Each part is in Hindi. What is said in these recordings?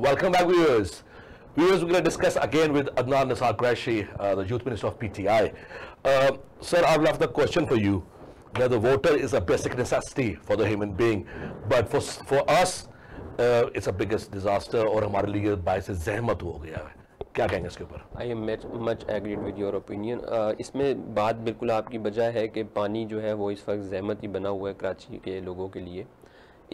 Welcome back, viewers. Viewers, we're going to discuss again with Adnan Nisar Qureshi, the Youth Minister of PTI. Sir, I've left the question for you. That the voter is a basic necessity for the human being, but for us, it's a biggest disaster और हमारे लिए बायस ज़हमत हो गया है. क्या कहेंगे इसके ऊपर? I am much agreed with your opinion. इसमें बात बिल्कुल आपकी बजाय है कि पानी जो है वो इस वक्त ज़हमत ही बना हुआ है कराची के लोगों के लिए.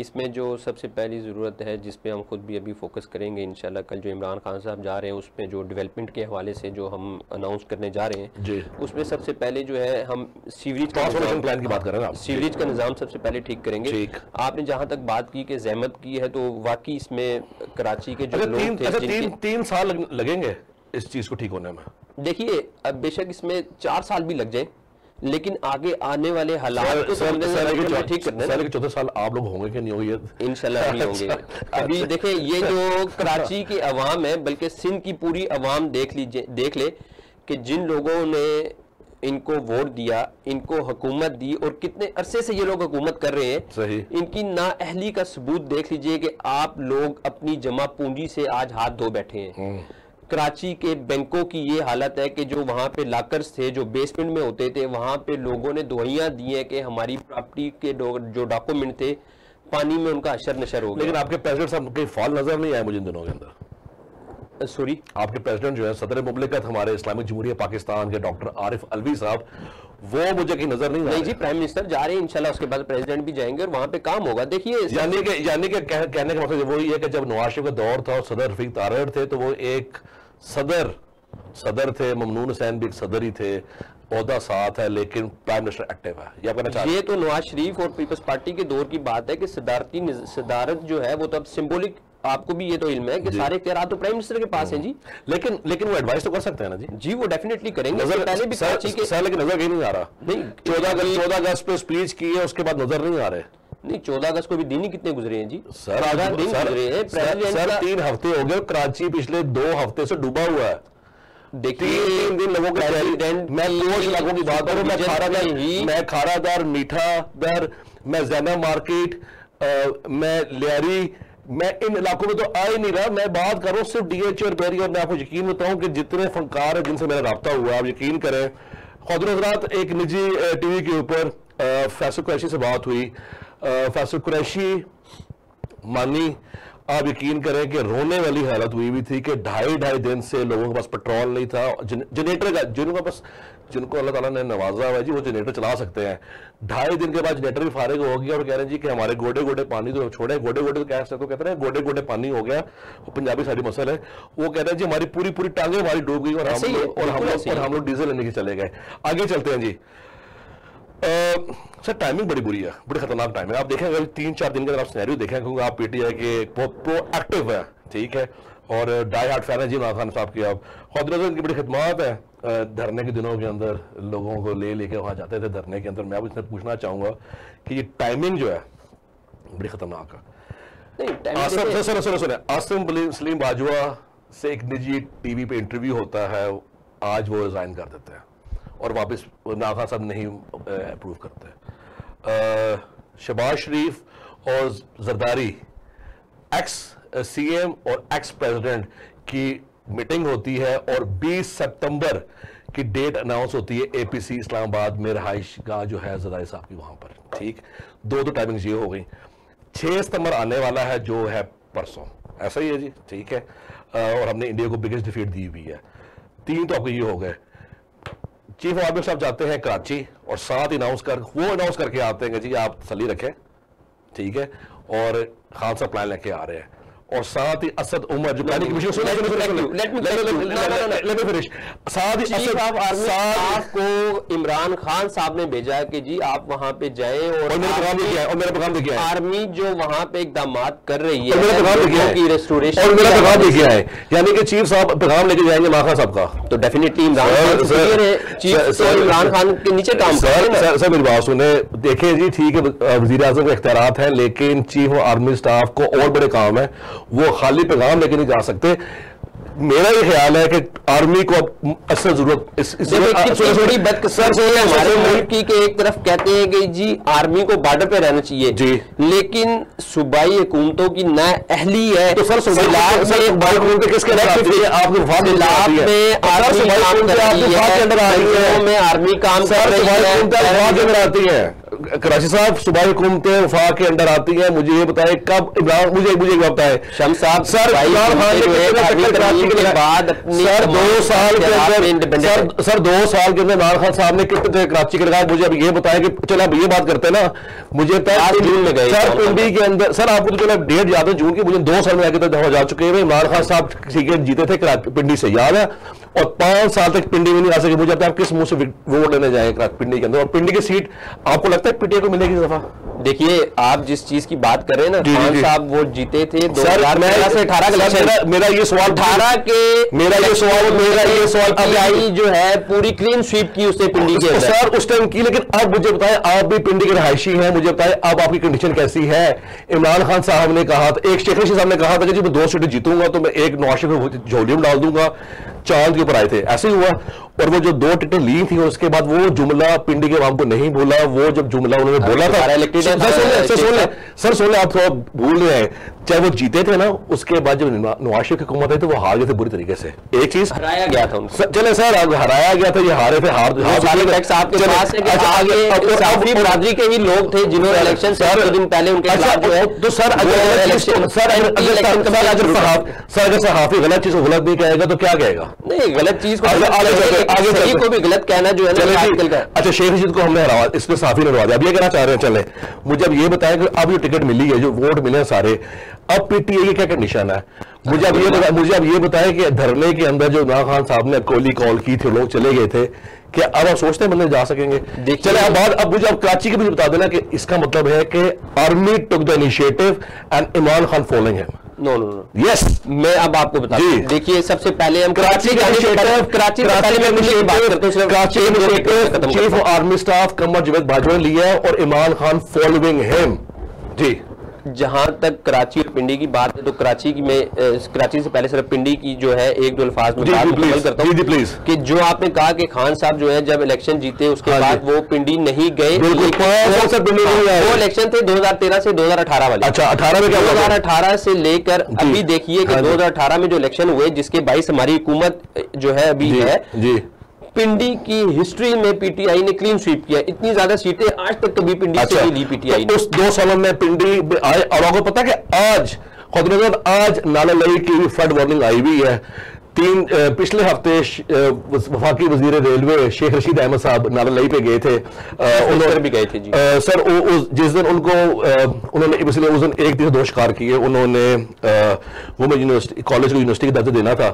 इसमें जो सबसे पहली ज़रूरत है जिस पे हम खुद भी अभी फोकस करेंगे इंशाल्लाह, कल जो इमरान खान साहब जा रहे हैं उसमें जो डेवलपमेंट के हवाले से जो हम अनाउंस करने जा रहे हैं जी, उसमें सबसे पहले जो है हम सीवरेज का प्लान की बात कर रहे हैं. सीवरेज का निज़ाम सबसे पहले ठीक करेंगे. आपने जहाँ तक बात की कि ज़हमत की है तो वाकई इसमें कराची के जो लोग थे 3 साल लगेंगे इस चीज़ को ठीक होने में. देखिए अब बेशक इसमें 4 साल भी लग जाए, लेकिन आगे आने वाले हालात को ठीक करना है. चौथे साल आप लोग होंगे कि नहीं होंगे? इंशाल्लाह नहीं होंगे. अभी देखें ये जो कराची की अवाम है, बल्कि सिंध की पूरी अवाम देख ले कि जिन लोगों ने इनको वोट दिया, इनको हुकूमत दी और कितने अरसे से ये लोग हुकूमत कर रहे हैं, सही. इनकी नाअहली का सबूत देख लीजिए कि आप लोग अपनी जमा पूंजी से आज हाथ धो बैठे हैं. कराची के बैंकों की ये हालत है कि जो वहाँ पे लॉकर्स थे जो बेसमेंट में होते थे, वहाँ पे लोगों ने दुआइयाँ दी हैं कि हमारी प्रॉपर्टी के जो डॉक्यूमेंट थे पानी में उनका अशर नशर हो गया. लेकिन आपके प्रेसिडेंट साहब के फॉल नजर नहीं आए मुझे इन दिनों के अंदर. सॉरी, आपके प्रेसिडेंट जो है सदर मुमलिकत हमारे इस्लामिक जमहूरिया पाकिस्तान के डॉक्टर आरिफ अलवी साहब, वो मुझे की नजर नहीं जी. प्राइम मिनिस्टर जा रहे हैं इंशाल्लाह, उसके बाद प्रेसिडेंट भी जाएंगे और वहाँ पे काम होगा. देखिए यानी कि कहने का मतलब वही है कि जब नवाज शरीफ का दौर था और सदर रफीक तारड़ थे तो वो एक सदर थे, ममनून हुसैन भी एक सदर ही थे, ओहदा साथ है, लेकिन प्राइम मिनिस्टर एक्टिव है. ये कहना चाहते हैं? ये तो नवाज शरीफ और पीपल्स पार्टी के दौर की बात है कि सदारत जो है वो तो अब सिंबॉलिक, आपको भी ये तो इल्म है कि सारे इख्तियार तो प्राइम मिनिस्टर के पास हैं जी. लेकिन वो एडवाइस तो कर सकते हैं ना जी. जी वो डेफिनेटली करेंगे. पहले भी कराची के लेकिन नजर कहीं नहीं आ रहा. नहीं, 14 अगस्त पे स्पीच की है, उसके बाद नजर नहीं आ रहे. नहीं, 14 अगस्त को भी दिन ही कितने गुजरे हैं जी? सर 3 हफ्ते हो गए. कराची पिछले 2 हफ्ते से डूबा हुआ है. देखिए 3 दिन लोगों के प्रेसिडेंट, मैं 2 इलाकों की बात करूं, मैं खारादार, मीठा दर, मैं जैना मार्केट, मैं लियारी, मैं इन इलाकों में तो आ ही नहीं रहा. मैं बात कर रहा हूँ सिर्फ डीएच और बैरी. और मैं आपको यकीन बताऊं कि जितने फनकार है जिनसे मेरा राब्ता हुआ, आप यकीन करें, खुद हजरात एक निजी टीवी के ऊपर फैसल कुरैशी से बात हुई. फैसल कुरैशी मानी, आप यकीन करें कि रोने वाली हालत हुई थी कि 2.5 दिन से लोगों के पास पेट्रोल नहीं था. जनरेटर का जिनको अल्लाह ताला ने नवाजा हुआ है जी, वो जनरेटर चला सकते हैं. 2.5 दिन के बाद जनरेटर भी फारिग हो गया और कह रहे हैं जी कि हमारे गोडे गोडे पानी तो छोड़े, गोडे गोडे तो कैसे तो कहते हैं गोडे गोडे पानी हो गया. वो पंजाबी सारी मसल है. वो कह रहे हैं जी हमारी पूरी टांगे हमारी डूब गई और हम लोग डीजल लेने के चले गए. आगे चलते हैं जी. सर टाइमिंग बड़ी बुरी है, बड़ी खतरनाक टाइम है. आप देखें अगर 3-4 दिन के अंदर आप सिनेरियो देखें, क्योंकि आप पीटीआई के प्रोएक्टिव है, ठीक है, और डाई हार्ट फैन है जी इमरान खान साहब की. आप खुद की बड़ी खिदमत है. धरने के दिनों के अंदर लोगों को लेके वहाँ जाते थे धरने के अंदर. मैं अब इसमें पूछना चाहूंगा कि ये टाइमिंग जो है बड़ी खतरनाक है. आसिम सलीम बाजवा से एक निजी टीवी पे इंटरव्यू होता है, आज वो रिजाइन कर देते हैं और वापस नाखा साहब नहीं अप्रूव करते. शहबाज शरीफ और जरदारी, एक्स सीएम और एक्स प्रेसिडेंट की मीटिंग होती है और 20 सितंबर की डेट अनाउंस होती है एपीसी इस्लामाबाद में रहाइश गाह जो है जरदारी साहब की वहां पर. ठीक, 2 टाइमिंग्स ये हो गई. 6 सितंबर आने वाला है जो है परसों, ऐसा ही है जी, ठीक है. और हमने इंडिया को बिगेस्ट डिफीट दी हुई है. 3 तो आपको ये हो गए. चीफ आर्मी साहब जाते हैं कराची और साथ अनाउंस करके आते हैं कि जी आप तसल्ली रखें, ठीक है, और खान साहब प्लान लेके आ रहे हैं. और साथ ही असद उमर जो प्लानिंग कमीशन साथ ही को इमरान खान साहब ने भेजा कि जी आप वहां पे जाएं और मेरा पैगाम देखिए आर्मी जो वहां पे इकदाम कर रही है की रेस्टोरेशन और मेरा पैगाम देखिए है, यानी कि चीफ साहब पैगाम लेके जाएंगे इमरान साहब का. तो डेफिनेटली इमरान खान के नीचे काम सर मेरी बात सुने. देखिए जी ठीक है, वजीर आजम के इख्तियारात हैं, लेकिन चीफ आर्मी स्टाफ को और बड़े काम है. वो खाली पैगाम लेके नहीं जा सकते. मेरा ये ख्याल है कि आर्मी को अब असल जरूरत बड़ी बदकिस्मती है हमारे मुल्क की कि एक तरफ कहते हैं कि जी आर्मी को बॉर्डर पे रहना चाहिए जी, लेकिन सूबाई हुकूमतों की ना अहली है। तो सर किसके में आर्मी काम कर रही है। कराची साहब सूबाई हुकूमतें वफा के अंडर आती हैं। मुझे ये बताएं कब इमरान, मुझे बताएं शम्स साहब, सर इमरान खान के बाद सर 2 साल के अंदर सर 2 साल के अंदर इमरान खान साहब ने कितने कराची के लगाए? मुझे अब ये बताएं कि चलो अब ये बात करते हैं ना, मुझे जून में गए सर पिंडी के अंदर। सर आपको तो चलो डेट याद है जून की, मुझे 2 साल में आगे तक जा चुके हैं। इमरान खान साहब सीट जीते थे पिंडी से, याद है, और 5 साल तक पिंडी में नहीं आ सके। मुझे अब आप किस मुंह से वोट लेने जाएंगे पिंडी के अंदर? और पिंडी की सीट आपको लगता है पीटीआई को मिलेगी इस दफा? देखिए आप जिस चीज की बात कर रहे हैं ना, खान साहब वो जीते थे 2013 से 18 के। मेरा ये सवाल 18 के मेरा ये सवाल पीटीआई जो है पूरी क्लीन स्वीप की उससे पिंडी के अंदर सर उस टाइम की। लेकिन अब मुझे बताएं, आप भी पिंडी के रहायशी हैं, मुझे बताएं अब आपकी कंडीशन कैसी है? इमरान खान साहब ने कहा था, एक शेख रशीद साहब ने कहा था कि जी मैं 2 सीटें जीतूंगा तो मैं एक नवाज शरीफ को झोली में डाल दूंगा। चांद के ऊपर आए थे, ऐसे ही हुआ। और वो जो 2 टिकटें ली थी उसके बाद वो जुमला पिंडी के आवाम को नहीं बोला। वो जब जुमला उन्होंने बोला था, सर सुन ले, आप थोड़ा भूल रहे हैं, चाहे वो जीते थे ना, उसके बाद जब नवाज शरीफ की हुकूमत आई तो वो हार गए थे बुरी तरीके से। एक चीज हराया गया था उनको। चले सर हराया गया था, ये हारे थे, बरादरी के ही लोग थे जिन्होंने इलेक्शन से 2 दिन पहले उनके खिलाफ जो है। तो सर अगर सहाफी गलत चीज को गलत नहीं कहेगा तो क्या कहेगा? नहीं, गलत चीज को आगे को भी गलत कहना जो है ना आजकल का। अच्छा, शेख रशीद को हमने हराया, इसमें साफी ने हरवा दिया। अब ये कहना चाह रहे हैं, चले मुझे अब ये बताएं कि अब ये टिकट मिली है, जो वोट मिले हैं सारे, अब पीटीआई की क्या कंडीशन है? मुझे अब ये बताएं कि धरने के अंदर जो इमरान खान साहब ने कोली कॉल की थी, लोग चले गए थे, क्या अब आप सोचते हैं बंदे जा सकेंगे? चले अब मुझे अब कराची की भी बता देना कि इसका मतलब है कि army took the initiative and Imran Khan following him. No no no, yes, मैं अब आपको बता दूं। देखिए सबसे पहले हम Karachi chief of army staff Qamar Javed Bajwa ने लिया है और इमरान खान फॉलोइंग हिम। जी, जहां तक कराची और पिंडी की बात है तो कराची की में कराची से पहले सिर्फ पिंडी की जो है 1-2 अल्फाज में बात मुकम्मल करता हूं प्लीज, कि जो आपने कहा कि खान साहब जो है जब इलेक्शन जीते उसके बाद वो पिंडी नहीं गए। वो इलेक्शन थे 2013 से 2018 वाले। अच्छा, 18 में क्या 2018 से लेकर अभी देखिए कि 2018 में जो इलेक्शन हुए जिसके 22 हमारी हुकूमत जो है अभी है, पिंडी की हिस्ट्री में पीटीआई ने क्लीन स्वीप किया। इतनी ज्यादा सीटें आज तक कभी पिंडी से नहीं ली पीटीआई ने। उस 2 सालों में पिंडी आए। और आपको पता है कि आज नाला लई की फ्लड वार्निंग आई हुई है। पिछले हफ्ते वफाकी वजीर रेलवे शेख रशीद अहमद साहब नाला लई पे गए थे। उन्होंने भी गए थे जी सर। जिस दिन उनको उन्होंने इसलिए उस दिन 1 दिन 2 शिकार किए। उन्होंने वुमेन यूनिवर्सिटी कॉलेज को यूनिवर्सिटी का दर्जा देना था,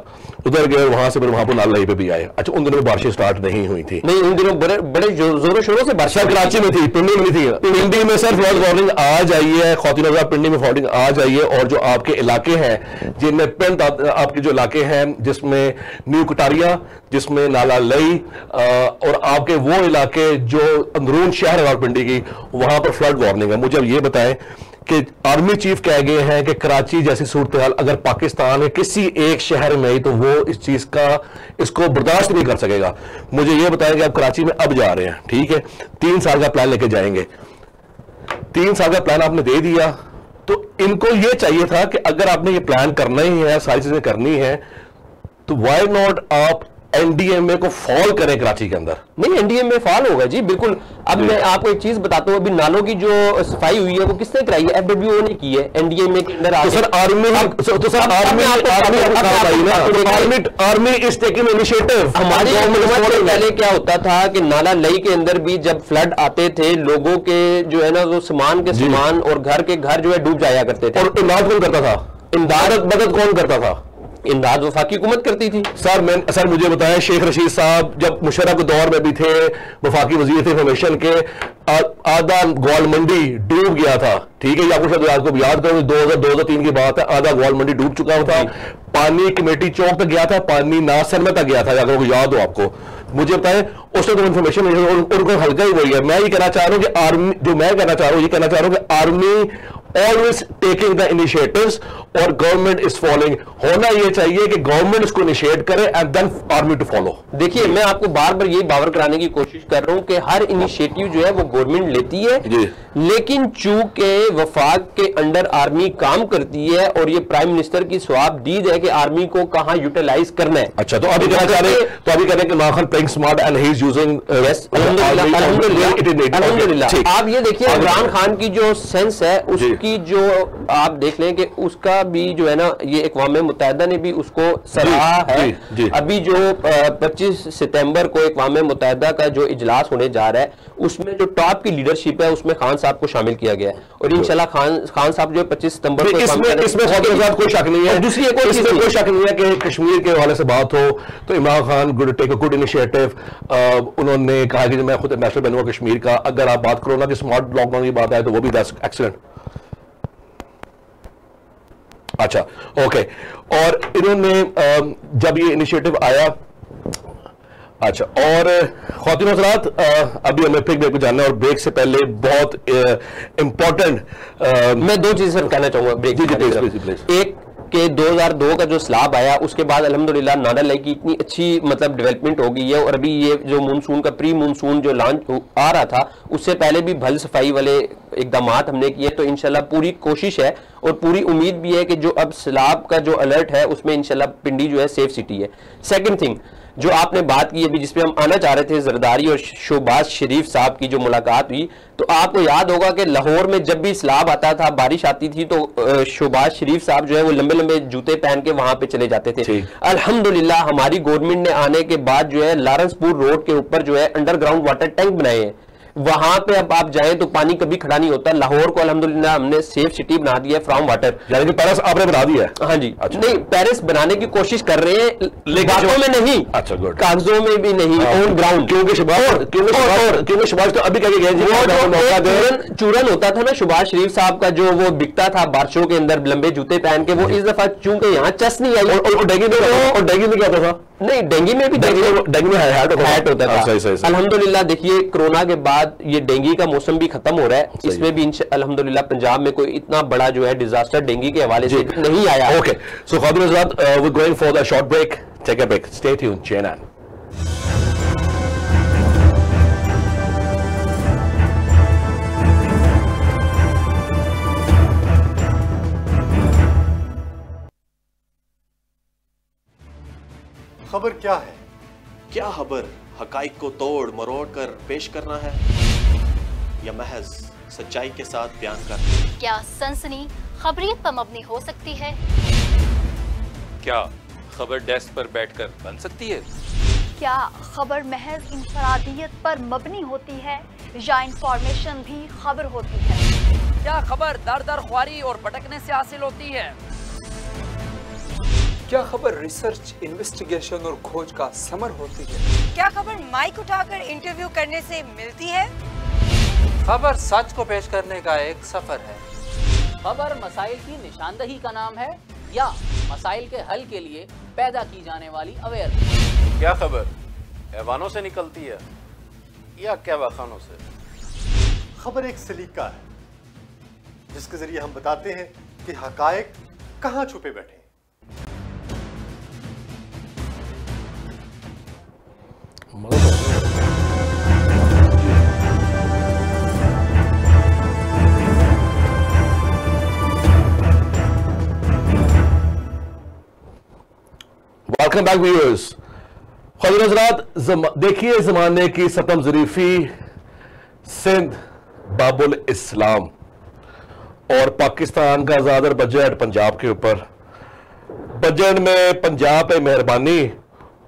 उधर गए, वहां से फिर वहां पर नाला लई पे भी आए। अच्छा, उन दिनों में बारिशें स्टार्ट नहीं हुई थी? नहीं, उन दिनों बड़े जोरों शोरों से बारिश कराची में थी, पिंडी में थी। पिंडी में सर फ्लड वार्निंग आ जाइए, खौतीन पिंडी में फ्लडिंग आ जाइए। और जो आपके इलाके हैं जिनमें पेंट आपके जो इलाके हैं जिसमें न्यू कटारिया, जिसमें नाला लई और आपके वो इलाके जो अंदरून शहर है पिंडी की, वहां पर फ्लड वार्निंग है। मुझे अब ये बताएं कि आर्मी चीफ कह गए हैं कि कराची जैसी सूरत हाल अगर पाकिस्तान के किसी एक शहर में ही तो वो इस चीज का इसको बर्दाश्त नहीं कर सकेगा। मुझे ये बताएं कि आप कराची में अब जा रहे हैं, ठीक है, 3 साल का प्लान लेके जाएंगे। 3 साल का प्लान आपने दे दिया तो इनको ये चाहिए था कि अगर आपने ये प्लान करना ही है, सारी चीजें करनी है, तो व्हाई नॉट आप एनडीएमए को फॉल करें कराची के अंदर? नहीं, एनडीएमए फॉल होगा जी, बिल्कुल। अब मैं आपको एक चीज बताता हूं, अभी नालों की जो सफाई हुई है वो किसने कराई है? एफडब्ल्यूओ ने की है एनडीएमए के अंदर। तो sir army is taking initiative. हमारी हुकूमत से पहले क्या होता था कि नाला लई के अंदर भी जब फ्लड आते थे, लोगों के जो है ना वो सामान के सामान और घर के घर जो है डूब जाया करते थे। और इमदाद कौन करता था? मदद कौन करता था? इमदाद वफाकी हुकूमत करती थी। सर मुझे बताएं, शेख रशीद साहब जब मुशर्रफ के दौर में भी थे, वफाकी वजीर थे इंफॉर्मेशन के, आधा ग्वाल मंडी डूब गया था, ठीक है, आपको शायद आपको याद करो 2003 की बात है, आधा ग्वाल मंडी डूब चुका था। पानी कमेटी चौक तक गया था, पानी नासर तक गया था, अगर याद हो आपको। मुझे बताएं उसने तो इन्फॉर्मेशन उनको हल्का ही वही है। मैं ये कहना चाह रहा हूँ कि आर्मी, जो मैं कहना चाह रहा हूँ, ये कहना चाह रहा हूँ कि army always taking the initiatives और गवर्नमेंट इज फॉलोइंग। होना यह चाहिए कि गवर्नमेंट इसको इनिशिएट करे and then army to follow. देखिए, मैं आपको बार बार यही बावर कराने की कोशिश कर रहा हूं कि हर इनिशिएटिव जो है वो गवर्नमेंट लेती है, लेकिन चूंकि वफाक के अंडर आर्मी काम करती है और ये प्राइम मिनिस्टर की स्वाबदीद है कि आर्मी को कहां यूटिलाइज करना है। अच्छा, तो अभी कहना चाह रहे हैं कि Imran Khan playing smart and he is using. अल्हम्दुलिल्लाह। आप ये देखिए, इमरान खान की जो सेंस है उसकी जो आप देख लें कि उसका भी जो है ना, ये अक़वाम मुत्तहिदा ने भी उसको सराहा है। अभी जो 25 सितंबर को अक़वाम मुत्तहिदा का जो इजलास होने जा रहा है उसमें जो टॉप की लीडरशिप है उसमें खान साहब को शामिल किया गया है और इंशाल्लाह खान साहब जो 25 सितंबर को इसमें कोई शक नहीं है। दूसरी एक कोई शक नहीं है कि कश्मीर के हवाले से बात हो तो Imran Khan good take a good initiative. उन्होंने कहा कि मैं खुद एम्बेसडर बनूंगा कश्मीर का। अगर आप बात करो ना कि स्मार्ट लॉकडाउन की बात है तो वो भी एक्सीलेंट। अच्छा, ओके। और इन्होंने जब ये इनिशिएटिव आया, अच्छा, और ख्वातीन हज़रात अभी हमें फिर ब्रेक को जानना है और ब्रेक से पहले बहुत इंपॉर्टेंट मैं दो चीजें कहना चाहूंगा ब्रेक। प्लीज। एक कि 2002 का जो स्लाब आया उसके बाद अल्हम्दुलिल्लाह नाडा लेक की इतनी अच्छी मतलब डेवलपमेंट हो गई है और अभी ये जो मानसून का प्री मानसून जो लॉन्च आ रहा था उससे पहले भी भल सफाई वाले इकदामात हमने किए। तो इंशाल्लाह पूरी कोशिश है और पूरी उम्मीद भी है कि जो अब स्लाब का जो अलर्ट है उसमें इंशाल्लाह पिंडी जो है सेफ सिटी है। सेकंड थिंग जो आपने बात की अभी जिसपे हम आना चाह रहे थे, जरदारी और शहबाज शरीफ साहब की जो मुलाकात हुई, तो आपको याद होगा कि लाहौर में जब भी स्लाब आता था, बारिश आती थी, तो शहबाज शरीफ साहब जो है वो लंबे लंबे जूते पहन के वहां पे चले जाते थे। अल्हम्दुलिल्लाह हमारी गवर्नमेंट ने आने के बाद जो है लारंसपुर रोड के ऊपर जो है अंडरग्राउंड वाटर टैंक बनाए हैं। वहां पे अब आप जाएं तो पानी कभी खड़ा नहीं होता। लाहौर को अल्हम्दुलिल्लाह हमने सेफ सिटी बना दिया है फ्रॉम वाटर, यानी कि पेरिस आपने बना दिया है। हाँ जी। अच्छा। नहीं, पेरिस बनाने की कोशिश कर रहे हैं, बातों में नहीं। अच्छा, गुड। कागजों में भी नहीं, ऑन ग्राउंड। क्योंकि शहबाज तो अभी कह गए चूरन होता था ना शहबाज शरीफ साहब का, जो वो बिकता था बारिशों के अंदर लंबे जूते पहन के, वो इस दफा चूंकि यहाँ चस नहीं आई और डेंगी में क्या होता था? नहीं, डेंगी में भी डेंगी में हैट होता था। अल्हम्दुलिल्लाह देखिए कोरोना के बाद ये डेंगी का मौसम भी खत्म हो रहा है, इसमें भी अल्हम्दुलिल्लाह पंजाब में कोई इतना बड़ा जो है डिजास्टर डेंगी के हवाले से नहीं आया। ओके, सो ख्वातीन हज़रात, we are going for the short break. Take a break, stay tuned, CNN। खबर क्या है? क्या खबर हकाइक को तोड़ मरोड़ कर पेश करना है या महज सच्चाई के साथ बयान करना? क्या सनसनी खबरियत पर मबनी हो सकती है? क्या खबर डेस्क पर बैठकर बन सकती है? क्या खबर महज इंफरादियत पर मबनी होती है या इंफॉर्मेशन भी खबर होती है? क्या खबर दर दर ख्वारी और भटकने से हासिल होती है? क्या खबर रिसर्च, इन्वेस्टिगेशन और खोज का समर होती है? क्या खबर माइक उठाकर इंटरव्यू करने से मिलती है? खबर सच को पेश करने का एक सफर है। खबर मसाइल की निशानदही का नाम है या मसाइल के हल के लिए पैदा की जाने वाली अवेयरनेस? क्या खबर हैवानों से निकलती है या कहवाखानों से? खबर एक सलीका है जिसके जरिए हम बताते हैं कि हकायक कहां छुपे बैठे हैं। Welcome back viewers. ख्वातीन हज़रात, देखिए जमाने की सतम ज़रीफी, सिंध बाबुल इस्लाम और पाकिस्तान का ज़्यादा बजट पंजाब के ऊपर। बजट में पंजाब पे मेहरबानी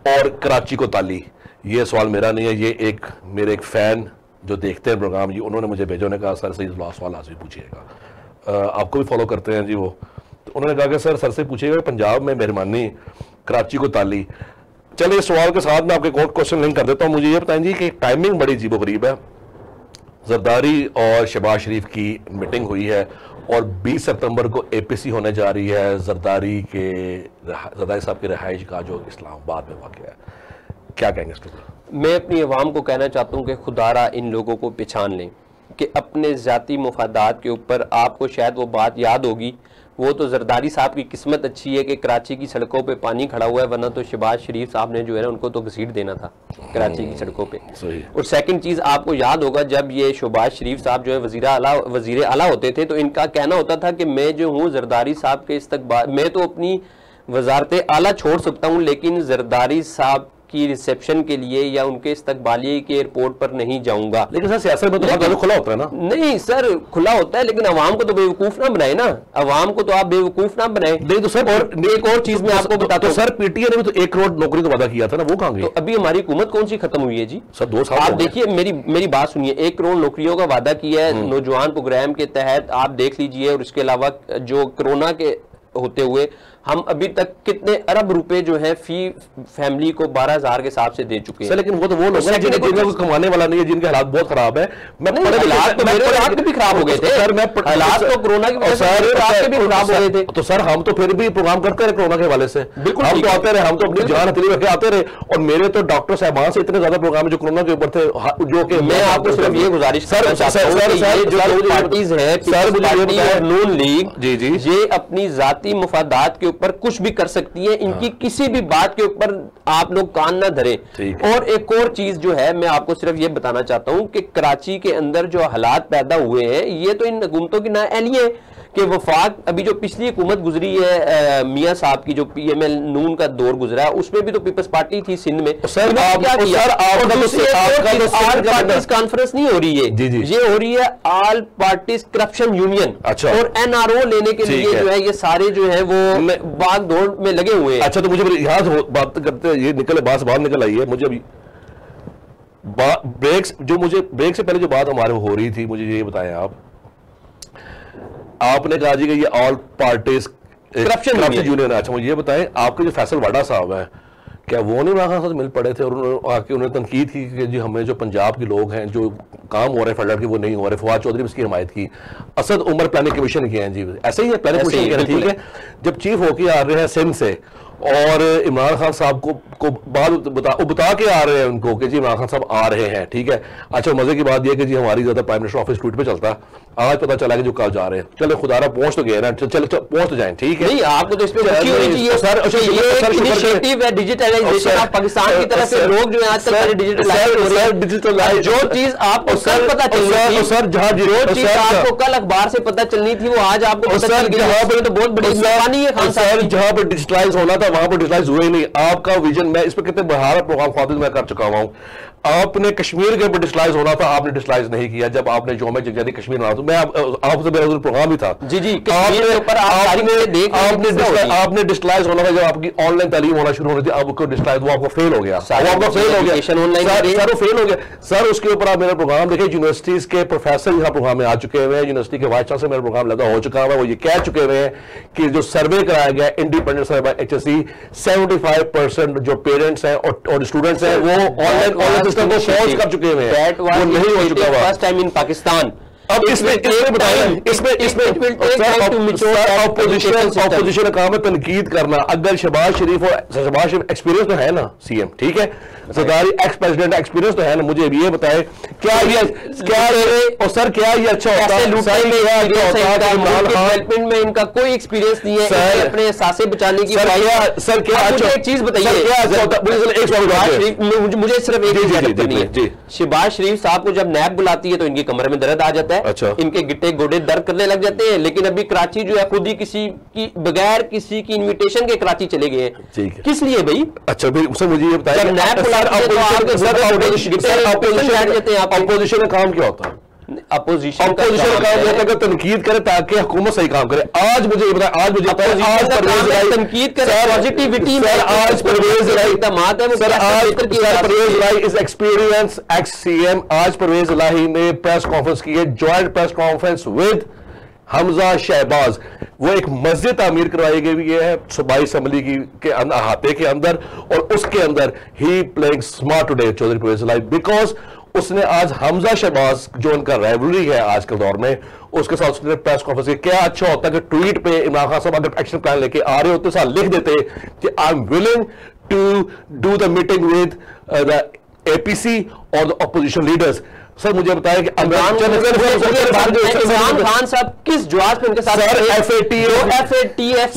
और कराची को ताली। ये सवाल मेरा नहीं है, ये मेरे एक फ़ैन जो देखते हैं प्रोग्राम जी, उन्होंने मुझे भेजा, उन्होंने कहा सर से सवाल आज भी पूछिएगा। आपको भी फॉलो करते हैं जी वो, तो उन्होंने कहा कि सर से पूछिएगा पंजाब में मेहरबानी कराची को ताली। चलिए सवाल के साथ मैं आपके क्वेश्चन लिंक कर देता हूँ। मुझे ये बताएं जी कि टाइमिंग बड़ी अजीबोगरीब है। जरदारी और शहबाज शरीफ की मीटिंग हुई है और 20 सितंबर को APC होने जा रही है। जरदारी साहब की रिहाइश का जो इस्लामाबाद में वाक़ है, क्या कहेंगे इसके ऊपर? मैं अपनी अवाम को कहना चाहता हूँ कि खुदारा इन लोगों को पहचान लें। कि अपने ज़ाती मुफादात के ऊपर, आपको शायद वो बात याद होगी, वो तो जरदारी साहब की किस्मत अच्छी है कि कराची की सड़कों पे पानी खड़ा हुआ है, वरना तो शहबाज शरीफ साहब ने जो है ना उनको तो घसीट देना था कराची की सड़कों पे। और सेकंड चीज़ आपको याद होगा, जब ये शहबाज शरीफ साहब जो है वज़ीर आला होते थे तो इनका कहना होता था कि मैं जो हूँ जरदारी साहब के इस्तकबाल, मैं तो अपनी वजारत आला छोड़ सकता हूँ लेकिन जरदारी साहब की रिसेप्शन के लिए या उनके इस्तकबालिये के एयरपोर्ट पर नहीं जाऊंगा। लेकिन सर सियासत में तो खुला होता है ना। नहीं सर, खुला होता है लेकिन अवाम को तो बेवकूफ ना बनाए ना, अवाम को तो आप बेवकूफ ना बनाए। नहीं तो सर, और एक और चीज मैं आपको बताता हूँ, सर पीटीए ने भी तो 1 करोड़ नौकरी का वादा किया था ना, वो कहाँ गई? तो अभी हमारी हुकूमत कौन सी खत्म हुई है जी? सर 2 साल। आप देखिए, मेरी बात सुनिए, 1 करोड़ नौकरियों का वादा किया है नौजवान प्रोग्राम के तहत, आप देख लीजिए। और इसके अलावा जो कोरोना के होते हुए हम अभी तक कितने अरब रुपए जो है फी फैमिली को 12,000 के हिसाब से दे चुके हैं। लेकिन वो तो वो लोग हैं जिनका कुछ कमाने वाला नहीं है, जिनके हालात बहुत खराब है। हालात भी खराब हो गए थे सर, मैं हालात तो कोरोना की वजह से भी खराब हो गए थे। तो सर हम तो फिर भी प्रोग्राम करते रहे कोरोना के हवाले से, बिल्कुल हम तो आते रहे, हम तो अपनी जान हथेली रख के आते रहे। और मेरे तो डॉक्टर साहबान से इतने ज्यादा प्रोग्राम जो कोरोना के ऊपर थे, जो कि मैं आपको सिर्फ ये गुजारिश सर पार्टीज है सर, नून लीग जी जी, ये अपनी जाती मुफादात के ऊपर कुछ भी कर सकती है, इनकी किसी भी बात के ऊपर आप लोग कान ना धरें। और एक और चीज जो है मैं आपको सिर्फ ये बताना चाहता हूं कि कराची के अंदर जो हालात पैदा हुए हैं ये तो इन हुकूमतों की नाअहली है कि वफाक, अभी जो पिछली हुकूमत गुजरी है मियां साहब की, जो पीएमएल नून का दौर गुजरा है, उसमें भी तो पीपल्स पार्टी थी सिंध में। सर क्या पार्टीज कॉन्फ्रेंस नहीं हो रही है जी जी, ये हो रही है ऑल पार्टीज करप्शन यूनियन। अच्छा। और एनआरओ लेने के लिए जो है ये सारे जो है वो भाग दौड़ में लगे हुए हैं। अच्छा, तो मुझे यहाँ बात करते ये निकले बात बाहर निकल आई है, मुझे अभी ब्रेक से पहले जो बात हमारे हो रही थी, मुझे ये बताएं आपने कहा जी कि ये ऑल पार्टीज करप्शन यूनियन है। अच्छा मुझे ये बताएं, आपके जो फैसल वाडा साहब है, क्या वो नहीं इमरान खान साहब मिल पड़े थे और उन्होंने तनकीद की कि जी हमें जो पंजाब के लोग हैं जो काम हो रहे हैं फेडरल के वो नहीं हो रहे, फवाद चौधरी इसकी हिमायत की, असद उमर प्लानिंग कमीशन के हैं जी, ऐसे ही है प्लानिंग कमीशन, ठीक है। जब चीफ होके आ रहे हैं सिंध से और इमरान खान साहब को बात बता के आ रहे हैं उनको कि जी इमरान खान साहब आ रहे हैं, ठीक है। अच्छा मजे की बात यह कि जी हमारी ज्यादा प्राइम मिनिस्टर ऑफिस ट्वीट पे चलता, आज पता चला कि जो कल जा रहे हैं, चले खुदारा पहुंच तो गए ना, चले पहुंच तो जाएं, ठीक है। नहीं आपको तो इस पे खुशी होनी चाहिए सर, ये इनिशिएटिव है डिजिटलाइजेशन ऑफ पाकिस्तान की तरफ से, लोग जो है आजकल डिजिटलाइज, जो चीज आपको कल पता चलनी थी सर, जहां जो चीज आपको कल अखबार से पता चलनी थी वो आज आपको पता चल गई, जहां पर तो बहुत बड़ी मेहरबानी है खान साहब, जहां पर डिजिटलाइज होना था वहां पर डिजिटलाइज हुआ ही नहीं। आपका विजन, मैं इस पर कितने बहार प्रोग्राम खातिर मैं कर चुका हूं। आपने कश्मीर के ऊपर डिजिटलाइज होना था, आपने डिजिटलाइज नहीं किया। जब आपने जो मैं जगह कश्मीर बना, तो मैं आपसे मेरा प्रोग्राम ही था जी जी, आपने डिजिटलाइज होना था जब आपकी ऑनलाइन तालीम होना शुरू हो रही थी, आपको डिजिटलाइज वो आपको फेल हो गया, आपका फेल हो गया सर, वो फेल हो गया सर। उसके ऊपर आप मेरा प्रोग्राम देखिए, यूनिवर्सिटीज के प्रोफेसर यहाँ प्रोग्राम में आ चुके हुए हैं, यूनिवर्सिटी के वाइस चांसलर मेरा प्रोग्राम लगा हो चुका है, वो ये कह चुके हुए हैं कि जो सर्वे कराया गया इंडिपेंडेंट सर्वे बाय HSE, 75% जो पेरेंट्स हैं और स्टूडेंट्स हैं वो ऑनलाइन सिस्टम को पहुंच कर चुके हुए हैं, वो नहीं हो चुका फर्स्ट टाइम इन पाकिस्तान। अब इसमें ऑपोजिशन का काम है तनकीद करना। अगर शहबाज शरीफ एक्सपीरियंस तो है ना सीएम, ठीक है, सरदारी एक्स प्रेसिडेंट एक्सपीरियंस तो है ना, मुझे ये बताए क्या ये अच्छा होता है डेवलपमेंट में इनका कोई एक्सपीरियंस नहीं है, अपने सासे बचाने की सर क्या अच्छा एक चीज बताइए, मुझे सिर्फ एक चीज है, शहबाज शरीफ साहब को जब नैब बुलाती है तो इनके कमरे में दर्द आ जाता है, अच्छा इनके गिट्टे गोडे दर्द करने लग जाते हैं। लेकिन अभी कराची जो है खुद ही किसी की बगैर किसी की इन्विटेशन के कराची चले गए हैं, किस लिए भाई? अच्छा फिर मुझे ये बताइए अपोजिशन का काम क्या होता है? अपोजिशन का काम होता है तनकीद करे ताकि हुकूमत सही काम करे। आज मुझे ये बताया, आज मुझे तनकीद करे पॉजिटिविटी में, आज Pervez Elahi is experience ex CM, आज परवेज इलाही ने प्रेस कॉन्फ्रेंस की है, joint press conference with Hamza Shahbaz. वो एक मस्जिद तामीर करवाई गई है सूबाई असम्बली के अहाते के अंदर, और उसके अंदर ही playing smart today Chaudhry Pervaiz Elahi, because उसने आज हमजा शहबाज जो उनका राइवलरी है आज के दौर में, उसके साथ उसने प्रेस कॉन्फ्रेंस की। क्या अच्छा होता है कि ट्वीट पे इमरान खान साहब अगर एक्शन प्लान लेके आ रहे होते साथ लिख देते कि I am willing to do the meeting with the APC और द ऑपोजिशन लीडर्स। सर मुझे बताया कि इमरान खान साहब किस जवाब पे उनके साथ FATF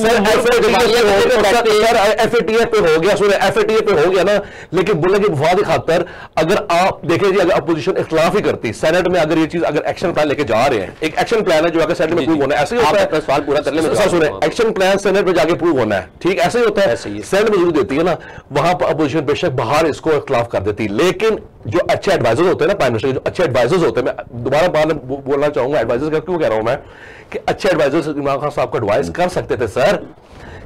पे हो गया ना, लेकिन बोलने की वादी खातर अगर आप देखें जी, अगर अपोजिशन इख्तलाफ ही करती सेनेट में, अगर ये चीज अगर एक्शन प्लान लेके जा रहे हैं, एक एक्शन प्लान है जो अगर सेनेट में प्रूव होना है, ऐसे ही होता है। सवाल पूरा कर ले, सुने, एक्शन प्लान सेनेट में जाके प्रूव होना है, ठीक ऐसे ही होता है। सेनेट में जरूर देती है ना, वहां पर अपोजिशन बेशक बाहर इसको इख्तलाफ कर देती, लेकिन जो अच्छे एडवाइजर्स होते हैं ना प्राइम मिनिस्टर के, जो अच्छे एडवाइजर्स होते हैं, मैं दोबारा बोलना चाहूंगा एडवाइजर्स का क्यों कह रहा हूं मैं, कि अच्छे एडवाइजर्स इमरान खान साहब को एडवाइस कर सकते थे सर,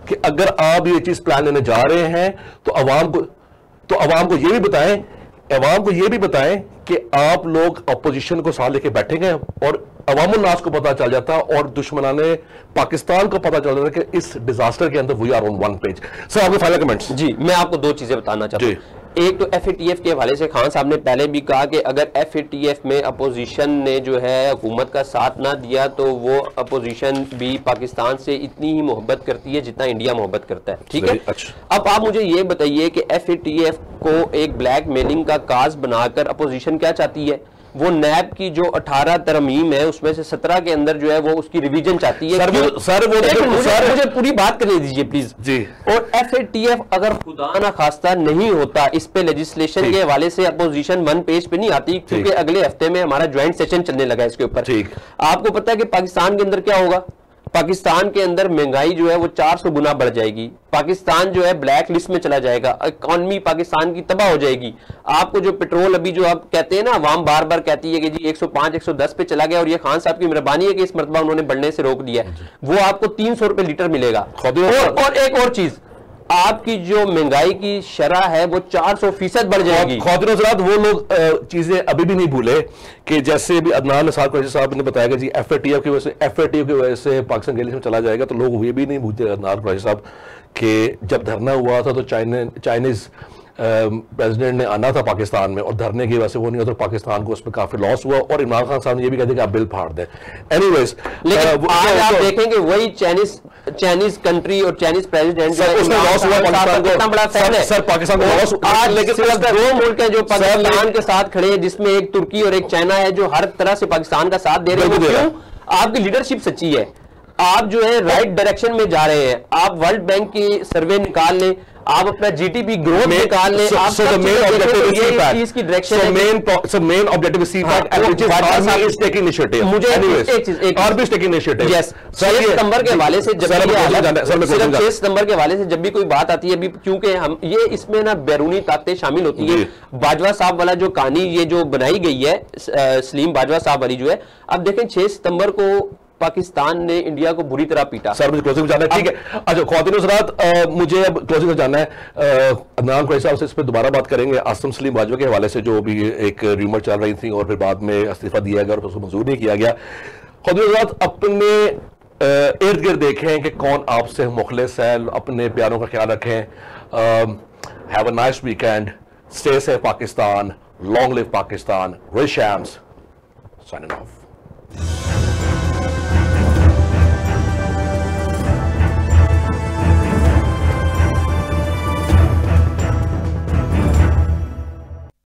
कि अगर आप ये चीज प्लान लेने जा रहे हैं तो अवाम को ये भी बताएं कि आप लोग अपोजिशन को साथ लेके बैठेंगे और अवाम उन्नास को पता चल जाता और दुश्मनाने पाकिस्तान को पता चल जाता कि इस डिजास्टर के अंदर we are on one page. Sir आपके फाइनल कमेंट्स। जी, मैं आपको दो चीजें बताना चाहता हूं। एक तो FATF के हवाले से खान साहब ने पहले भी कहा कि अगर FATF में अपोजिशन ने जो है हुकूमत का साथ ना दिया तो वो अपोजिशन भी पाकिस्तान से इतनी ही मोहब्बत करती है जितना इंडिया मोहब्बत करता है, ठीक है। अब आप मुझे ये बताइए कि FATF को एक ब्लैक मेलिंग का काज बनाकर अपोजिशन क्या चाहती है? वो नैब की जो 18 तरमीम है उसमें से 17 के अंदर जो है वो उसकी रिवीजन चाहती है। मुझे पूरी बात करने दीजिए प्लीज जी। और FATF अगर खुदा ना खास्ता नहीं होता, इस पे लेजिस्लेशन के हवाले से अपोजिशन वन पेज पे नहीं आती, क्योंकि अगले हफ्ते में हमारा ज्वाइंट सेशन चलने लगा इसके ऊपर। आपको पता है कि पाकिस्तान के अंदर क्या होगा? पाकिस्तान के अंदर महंगाई जो है वो 400 गुना बढ़ जाएगी, पाकिस्तान जो है ब्लैक लिस्ट में चला जाएगा, इकॉनमी पाकिस्तान की तबाह हो जाएगी। आपको जो पेट्रोल अभी जो आप कहते हैं ना, आवाम बार बार कहती है कि जी 105 110 पे चला गया और ये खान साहब की मेहरबानी है कि इस मरतबा उन्होंने बढ़ने से रोक दिया, वो आपको 300 रुपए लीटर मिलेगा। और एक और चीज, आपकी जो महंगाई की शरह है वो 400% बढ़ जाएगी। ख्वातीन हज़रात, वो लोग चीजें अभी भी नहीं भूले कि जैसे भी अदनान निसार कुरैशी साहब ने बताया कि जी FATF की वजह से पाकिस्तान गैलिश में चला जाएगा, तो लोग ये भी नहीं भूलते अदनान कुरैशी साहब कि जब धरना हुआ था तो चाइनीज प्रेसिडेंट ने आना था पाकिस्तान में और धरने की वजह से वो नहीं होता, पाकिस्तान को उसमें काफी लॉस हुआ और इमरान खान साहब ने ये भी कह दिया कि आप बिल फाड़ दें। एनीवेज, लेकिन आज आप देखेंगे वही चाइनीज कंट्री और चाइनीज प्रेसिडेंट उसमें लॉस हुआ पाकिस्तान को, कितना बड़ा फैन है सर पाकिस्तान को लॉस। आज लेकिन दो मुल्क हैं जो पाकिस्तान के साथ खड़े हैं, जिसमें एक तुर्की और एक चाइना है जो हर तरह से पाकिस्तान का साथ दे रहे हैं। क्यों? आपकी लीडरशिप सच्ची है, आप जो है राइट डायरेक्शन में जा रहे हैं। आप वर्ल्ड बैंक की सर्वे निकाल लें, आप अपना GDP ग्रोथ निकाल लें, आप चीज की डायरेक्शन मेन ऑब्जेक्टिव इस सितंबर के हवाले से जब भी कोई बात आती है, अभी क्योंकि हम ये इसमें ना बैरूनी ताकतें शामिल होती है। बाजवा साहब वाला जो कहानी ये जो बनाई गई है, सलीम बाजवा साहब वाली जो है, अब देखें 6 सितंबर को पाकिस्तान ने इंडिया को बुरी तरह पीटा। सर मुझे क्लोजिंग में जाना है, ठीक है। अच्छा ख्वातीन हज़रात, मुझे अब क्लोजिंग में जाना है। अदनान कुरैशी साहब से इस पर दोबारा बात करेंगे। आसिम सलीम बाजवा के हवाले से जो भी एक र्यूमर चल रही थी और फिर बाद में इस्तीफा दिया गया और उसको मंजूर नहीं किया गया। ख्वातीन हज़रात, अपने इर्द गिर्द देखें कि कौन आपसे मुखलिस है, अपने प्यारों का ख्याल रखें। Have a nice weekend, stay safe Pakistan, long live Pakistan. Rish Shams signing of.